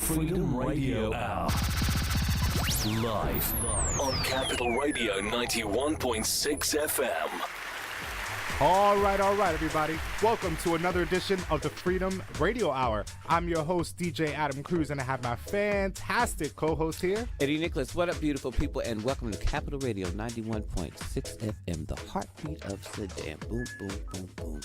Freedom Radio Hour. Live on Capital Radio 91.6 FM. All right, everybody. Welcome to another edition of the Freedom Radio Hour. I'm your host, DJ Adam Cruz, and I have my fantastic co-host here, Eddie Nicholas. What up, beautiful people, and welcome to Capital Radio 91.6 FM, the heartbeat of Sudan. Boom, boom, boom, boom.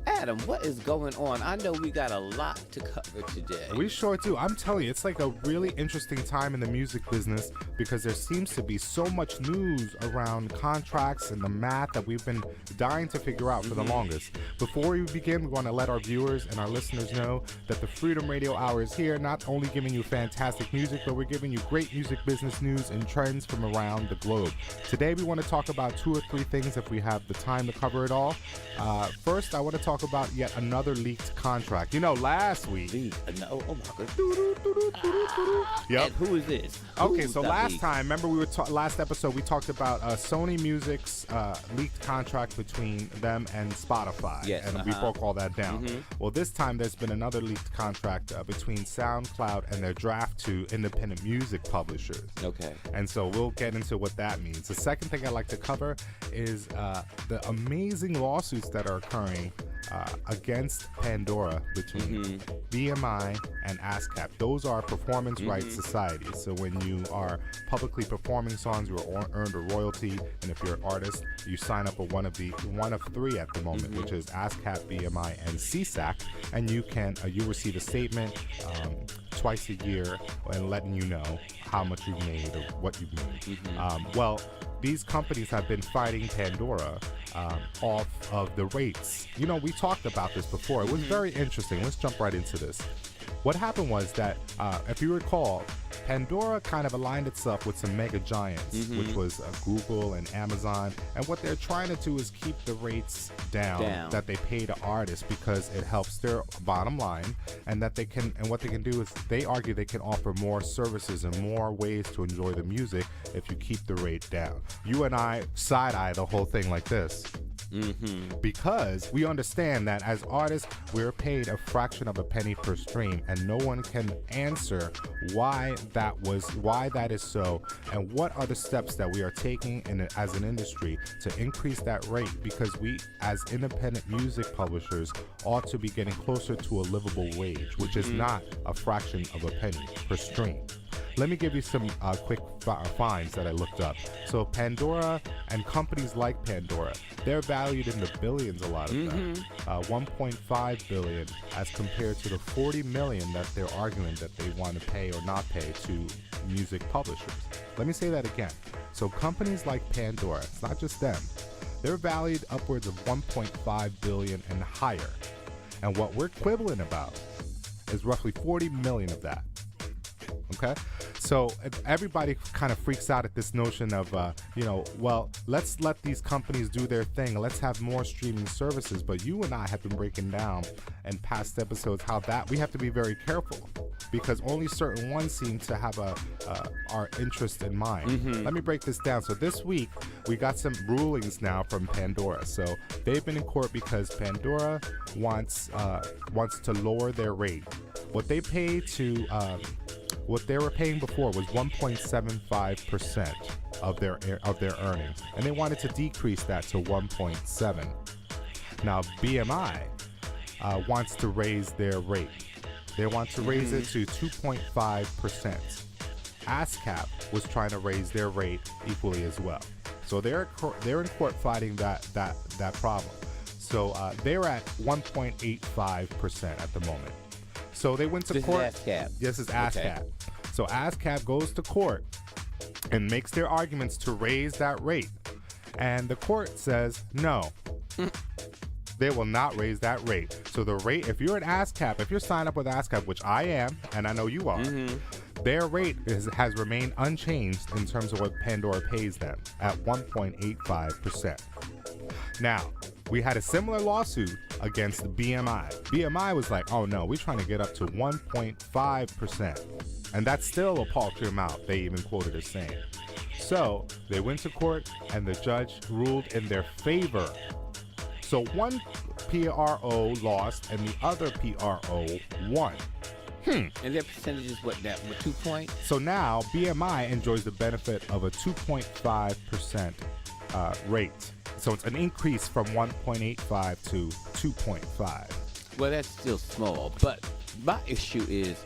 Adam, what is going on? I know we got a lot to cover today. We sure do. I'm telling you, it's like a really interesting time in the music business because there seems to be so much news around contracts and the math that we've been dying to figure out for the longest. Before we begin, we want to let our viewers and our listeners know that the Freedom Radio Hour is here, not only giving you fantastic music, but we're giving you great music business news and trends from around the globe. Today, we want to talk about 2 or 3 things if we have the time to cover it all. First, I want to talk about yet another leaked contract. You know, last week... Oh my God. Yep. And who is this? Okay, Who's so that last leak? time, remember last episode, we talked about Sony Music's leaked contract between them and Spotify. Yes, and we broke all that down. Well, this time there's been another leaked contract between Soundcloud and their draft 2 independent music publishers. Okay. And so we'll get into what that means. The second thing I'd like to cover is the amazing lawsuits that are occurring against Pandora between BMI and ASCAP. Those are performance rights societies. So when you are publicly performing songs, you are earned a royalty, and if you're an artist, you sign up with one of 3 at the moment, which is ASCAP, BMI, and CSAC, and you receive a statement twice a year and letting you know how much you've made or what you've made. Well, these companies have been fighting Pandora off of the rates. You know, we talked about this before. It was very interesting. Let's jump right into this. What happened was that, if you recall, Pandora kind of aligned itself with some mega giants, which was Google and Amazon. And what they're trying to do is keep the rates down that they pay to artists because it helps their bottom line. And what they can do is they argue they can offer more services and more ways to enjoy the music if you keep the rate down. You and I side-eye the whole thing like this. Because we understand that as artists, we're paid a fraction of a penny per stream, and no one can answer why that is so, and what are the steps that we are taking as an industry to increase that rate, because we as independent music publishers ought to be getting closer to a livable wage, which is not a fraction of a penny per stream. Let me give you some quick finds that I looked up. So Pandora and companies like Pandora, they're valued in the billions, a lot of them. 1.5 billion as compared to the 40 million that they're arguing that they want to pay or not pay to music publishers. Let me say that again. So companies like Pandora, it's not just them, they're valued upwards of 1.5 billion and higher. And what we're quibbling about is roughly 40 million of that. Okay, so everybody kind of freaks out at this notion of, well, let's let these companies do their thing. Let's have more streaming services. But you and I have been breaking down in past episodes how that we have to be very careful because only certain ones seem to have our interest in mind. Let me break this down. So this week we got some rulings now from Pandora. So they've been in court because Pandora wants to lower their rate. What they pay to what they were paying before was 1.75% of their earnings, and they wanted to decrease that to 1.7. Now BMI wants to raise their rate. They want to raise it to 2.5%. ASCAP was trying to raise their rate equally as well. So they're in court fighting that problem. So they're at 1.85% at the moment. So they went to court. This is ASCAP. This is ASCAP. Okay. So ASCAP goes to court and makes their arguments to raise that rate. And the court says, no, they will not raise that rate. So the rate, if you're an ASCAP, if you're signed up with ASCAP, which I am, and I know you are, their rate has remained unchanged in terms of what Pandora pays them at 1.85%. Now, we had a similar lawsuit against the BMI. BMI was like, oh no, we're trying to get up to 1.5%. And that's still a paltry amount, they even quoted as saying. So they went to court and the judge ruled in their favor. So one PRO lost and the other PRO won. And their percentage is what now? 2 points? So now BMI enjoys the benefit of a 2.5% rate. So it's an increase from 1.85 to 2.5. Well, that's still small, but my issue is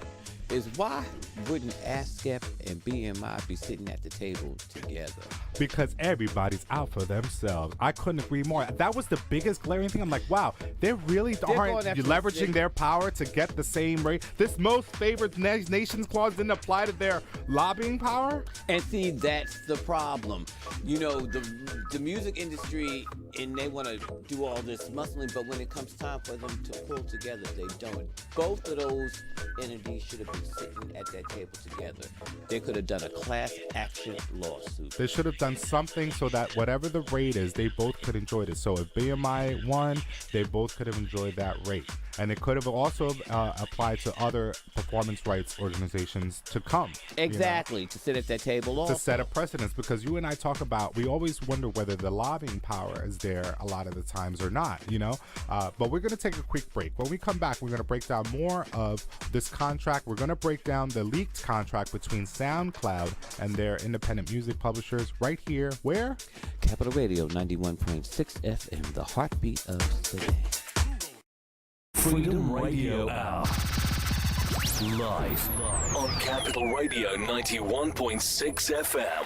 why wouldn't ASCAP and BMI be sitting at the table together? Because everybody's out for themselves. I couldn't agree more. That was the biggest glaring thing. I'm like, wow, they're really aren't leveraging their power to get the same rate. This most favored nations clause didn't apply to their lobbying power. And see, that's the problem. You know, the music industry, and they want to do all this muscling, but when it comes time for them to pull together, they don't. Both of those entities should have been sitting at that table together. They could have done a class action lawsuit. They should have done something so that whatever the rate is, they both could enjoy it. So if BMI won, they both could have enjoyed that rate. And it could have also applied to other performance rights organizations to come. Exactly, to sit at that table also. To set a precedence, because you and I talk about, we always wonder whether the lobbying power is there a lot of the times or not, But we're going to take a quick break. When we come back, we're going to break down more of this contract. We're going to break down the leaked contract between Soundcloud and their independent music publishers right here. Where? Capital Radio 91.6 FM, the heartbeat of Sudan. Freedom Radio Hour. Live on Capital Radio 91.6 FM.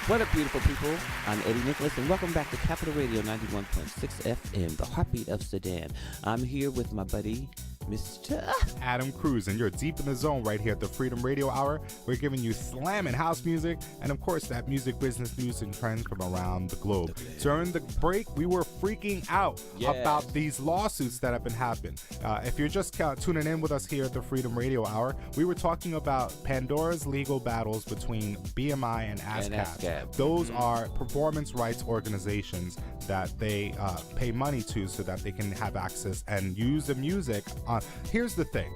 What up, beautiful people? I'm Eddie Nicholas, and welcome back to Capital Radio 91.6 FM, the heartbeat of Sudan. I'm here with my buddy, Mr. Adam Cruz, and you're deep in the zone right here at the Freedom Radio Hour. We're giving you slamming house music and, of course, that music business news and trends from around the globe. During the break, we were freaking out about these lawsuits that have been happening. If you're just tuning in with us here at the Freedom Radio Hour, we were talking about Pandora's legal battles between BMI and ASCAP. Those are performance rights organizations that they pay money to so that they can have access and use the music. Here's the thing.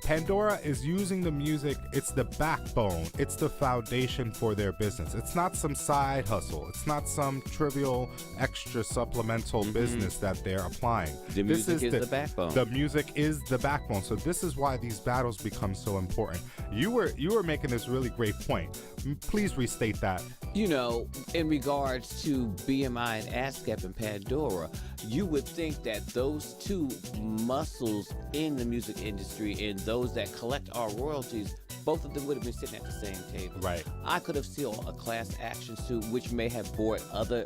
Pandora is using the music. It's the backbone. It's the foundation for their business. It's not some side hustle. It's not some trivial extra supplemental business that they're applying. The music is the backbone. The music is the backbone. So this is why these battles become so important. You were making this really great point. Please restate that. In regards to BMI and ASCAP and Pandora, you would think that those two muscles in the music industry and those that collect our royalties, both of them would have been sitting at the same table. Right. I could have seen a class action suit, which may have brought other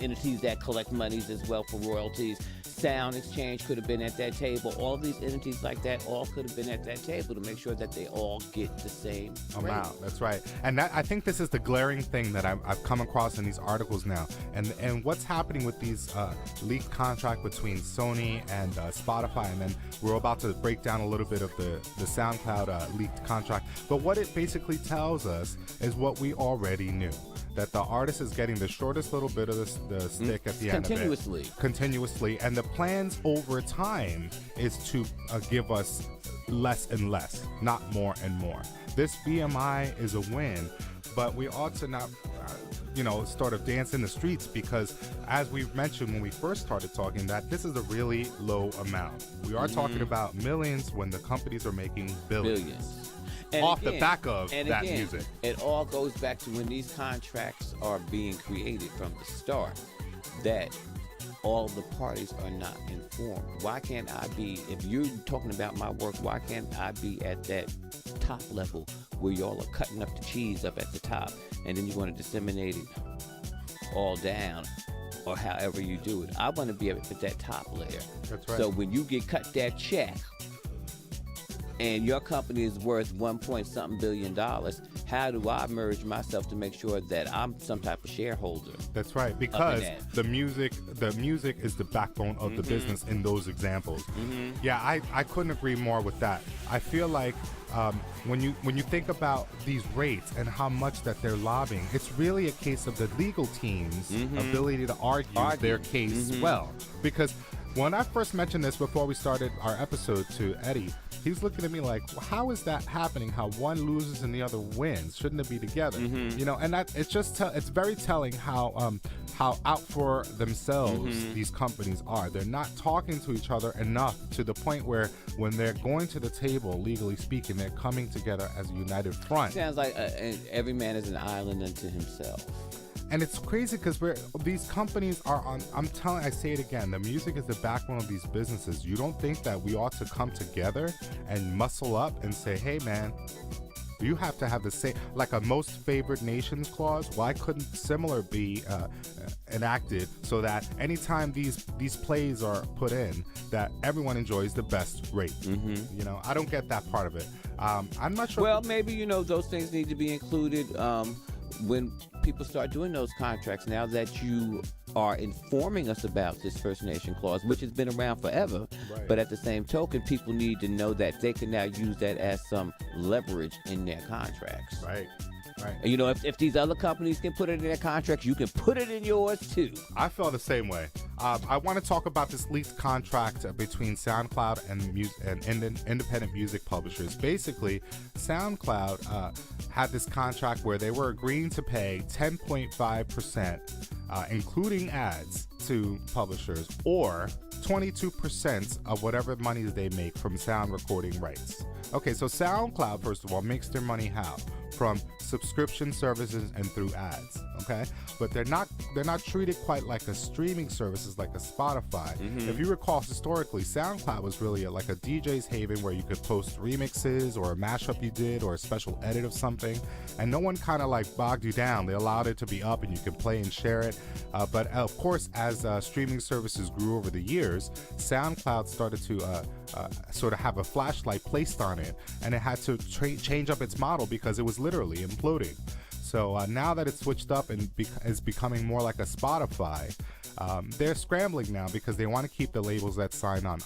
entities that collect monies as well for royalties. Sound Exchange could have been at that table. All these entities like that all could have been at that table to make sure that they all get the same amount. That's right. And I think this is the glaring thing that I've come across in these articles now. And what's happening with these leaked contract between Sony and Spotify, and then we're about to break down a little bit of the SoundCloud leaked contract. But what it basically tells us is what we already knew. That the artist is getting the shortest little bit of the stick at the end of it. Continuously. And the plans over time is to give us less and less, not more and more. This BMI is a win, but we ought to not, sort of dance in the streets, because as we've mentioned when we first started talking, that this is a really low amount. We are talking about millions when the companies are making billions. And off the back of that music. It all goes back to when these contracts are being created from the start, that all the parties are not informed. Why can't I be, if you're talking about my work, why can't I be at that top level where y'all are cutting up the cheese up at the top, and then you want to disseminate it all down, or however you do it? I want to be at that top layer. That's right. So when you get cut that check, and your company is worth $1.something billion, how do I merge myself to make sure that I'm some type of shareholder? That's right, because the music is the backbone of the business in those examples. Yeah, I couldn't agree more with that. I feel like when you think about these rates and how much that they're lobbying, it's really a case of the legal team's ability to argue their case well. Because when I first mentioned this before we started our episode to Eddie, he's looking at me like, well, how is that happening? How one loses and the other wins? Shouldn't it be together? And that it's just it's very telling how how out for themselves these companies are. They're not talking to each other enough to the point where when they're going to the table, legally speaking, they're coming together as a united front. Sounds like every man is an island unto himself. And it's crazy because these companies are on, I say it again, the music is the backbone of these businesses. You don't think that we ought to come together and muscle up and say, hey man, you have to have the same, like a most favored nations clause. Why couldn't similar be enacted so that anytime these plays are put in, that everyone enjoys the best rate? You know, I don't get that part of it. I'm not sure. Well, maybe, you know, those things need to be included when people start doing those contracts, now that you are informing us about this First Nation clause, which has been around forever. Right. But at the same token, people need to know that they can now use that as some leverage in their contracts. Right. And, you know, if these other companies can put it in their contracts, you can put it in yours too. I feel the same way. I want to talk about this leaked contract between SoundCloud and independent music publishers. Basically, SoundCloud had this contract where they were agreeing to pay 10.5%, including ads, to publishers, or 22% of whatever money they make from sound recording rights. Okay, so SoundCloud, first of all, makes their money how? From subscription services and through ads, okay? But they're not treated quite like a streaming services like a Spotify. If you recall, historically, SoundCloud was really like a DJ's haven where you could post remixes or a mashup you did or a special edit of something, and no one kind of like bogged you down. They allowed it to be up and you could play and share it. But of course, as streaming services grew over the years, SoundCloud started to sort of have a flashlight placed on it, and it had to change up its model because it was literally imploding. So now that it's switched up and is becoming more like a Spotify, they're scrambling now because they want to keep the labels that sign on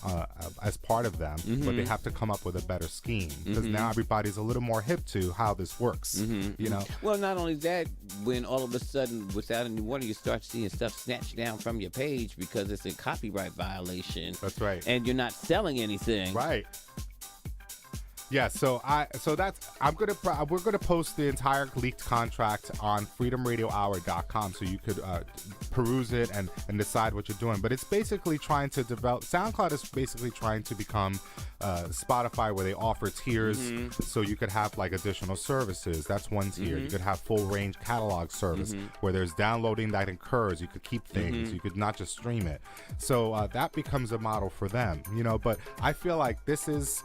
as part of them, but they have to come up with a better scheme because now everybody's a little more hip to how this works. You know. Well, not only that, when all of a sudden, without any warning, you start seeing stuff snatched down from your page because it's a copyright violation. That's right. And you're not selling anything. Right. Yeah, we're gonna post the entire leaked contract on freedomradiohour.com so you could peruse it and decide what you're doing. But it's basically trying to develop. SoundCloud is basically trying to become Spotify, where they offer tiers, so you could have like additional services. That's one tier. You could have full range catalog service where there's downloading that occurs. You could keep things. You could not just stream it. So that becomes a model for them, you know. But I feel like this is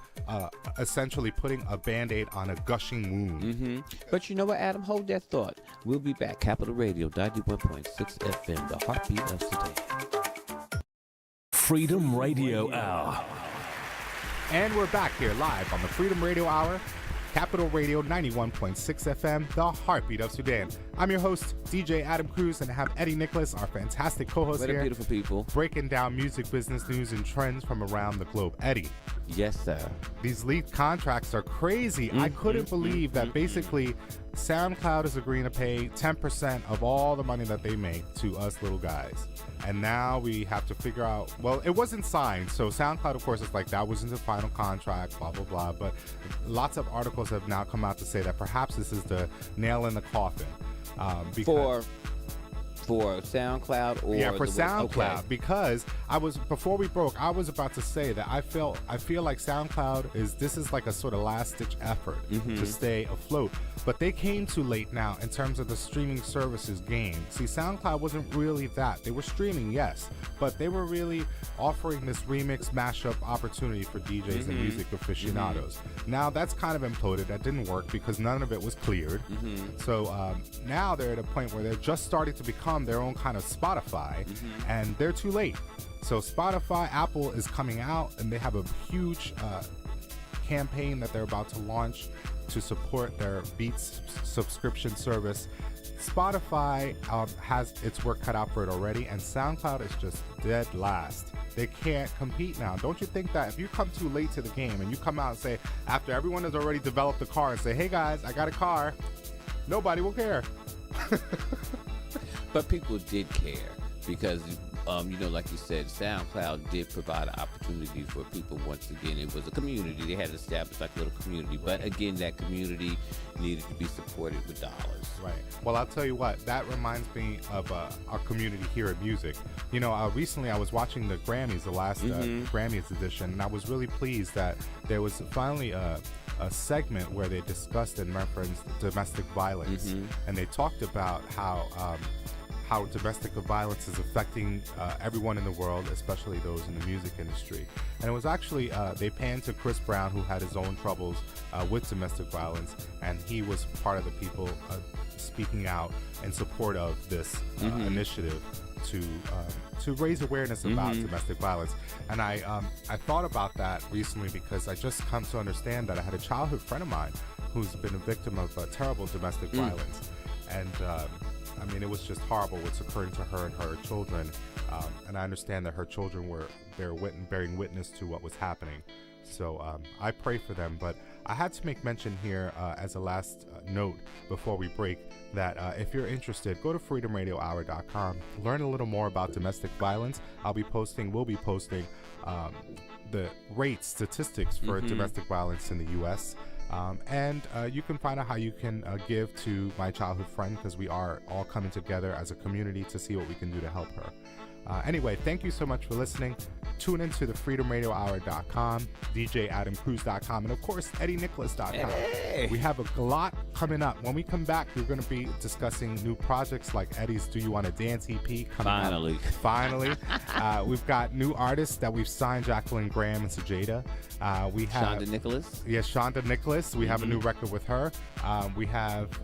essentially putting a band-aid on a gushing wound. But you know what, Adam? Hold that thought. We'll be back. Capital Radio 91.6 FM, the heartbeat of Sudan. Freedom Radio Hour. And we're back here live on the Freedom Radio Hour, Capital Radio 91.6 FM, the heartbeat of Sudan. I'm your host, DJ Adam Cruz, and I have Eddie Nicholas, our fantastic co-host What here. a beautiful people. Breaking down music business news and trends from around the globe. Eddie. Yes, sir. These leaked contracts are crazy. I couldn't believe that basically SoundCloud is agreeing to pay 10% of all the money that they make to us little guys. And now we have to figure out, well, it wasn't signed. So SoundCloud, of course, is like, that wasn't the final contract, blah, blah, blah. But lots of articles have now come out to say that perhaps this is the nail in the coffin. For SoundCloud, or yeah, for SoundCloud, okay. Because before we broke, I was about to say that I feel like SoundCloud is like a sort of last ditch effort to stay afloat, but they came too late now in terms of the streaming services game. See, SoundCloud wasn't really that. They were streaming, yes, but they were really offering this remix mashup opportunity for DJs and music aficionados. Now that's kind of imploded. That didn't work because none of it was cleared. So now they're at a point where they're just starting to become their own kind of Spotify, and they're too late. So Spotify, Apple is coming out, and they have a huge campaign that they're about to launch to support their Beats subscription service. Spotify has its work cut out for it already, and SoundCloud is just dead last. They can't compete now. Don't you think that if you come too late to the game and you come out and say, after everyone has already developed a car, and say, hey guys, I got a car, nobody will care. But people did care because like you said, SoundCloud did provide an opportunity for people. Once again, it was a community. They had established like a little community. But again, that community needed to be supported with dollars. Right. Well, I'll tell you what, that reminds me of our community here at music. Recently I was watching the Grammys, the last Grammys edition, and I was really pleased that there was finally a segment where they discussed and referenced domestic violence, and they talked about how domestic violence is affecting everyone in the world, especially those in the music industry. And it was actually, they panned to Chris Brown, who had his own troubles with domestic violence, and he was part of the people speaking out in support of this initiative to raise awareness about domestic violence. And I thought about that recently because I just come to understand that I had a childhood friend of mine who's been a victim of terrible domestic violence. And it was just horrible what's occurring to her and her children. And I understand that her children were bearing witness to what was happening. So I pray for them. But I had to make mention here as a last note before we break that if you're interested, go to freedomradiohour.com. Learn a little more about domestic violence. We'll be posting the statistics for domestic violence in the U.S. And you can find out how you can give to my childhood friend, because we are all coming together as a community to see what we can do to help her. Anyway, thank you so much for listening. Tune into the freedomradiohour.com, DJAdamCruz.com, and of course, EddieNicholas.com. Hey. We have a lot coming up. When we come back, we're going to be discussing new projects like Eddie's Do You Want to Dance EP coming out. Finally. We've got new artists that we've signed, Jacqueline Graham and Sajada. We have Shonda Nicholas. Yes, Shonda Nicholas. We have a new record with her. We have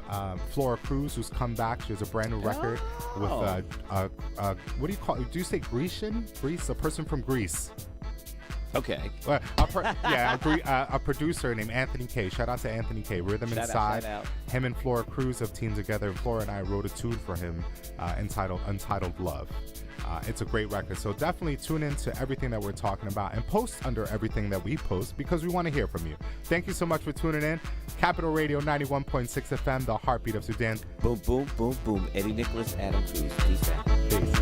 Flora Cruz, who's come back. She has a brand new record with what do you call it? Do you say Grecian? Greece? A person from Greece. Okay. A producer named Anthony K. Shout out to Anthony K. Rhythm Inside. Shout out. Him and Flora Cruz have teamed together. And Flora and I wrote a tune for him entitled Untitled Love. It's a great record. So definitely tune in to everything that we're talking about and post under everything that we post, because we want to hear from you. Thank you so much for tuning in. Capital Radio 91.6 FM, the heartbeat of Sudan. Boom, boom, boom, boom. Eddie Nicholas, Adam Cruz. Peace out. Peace.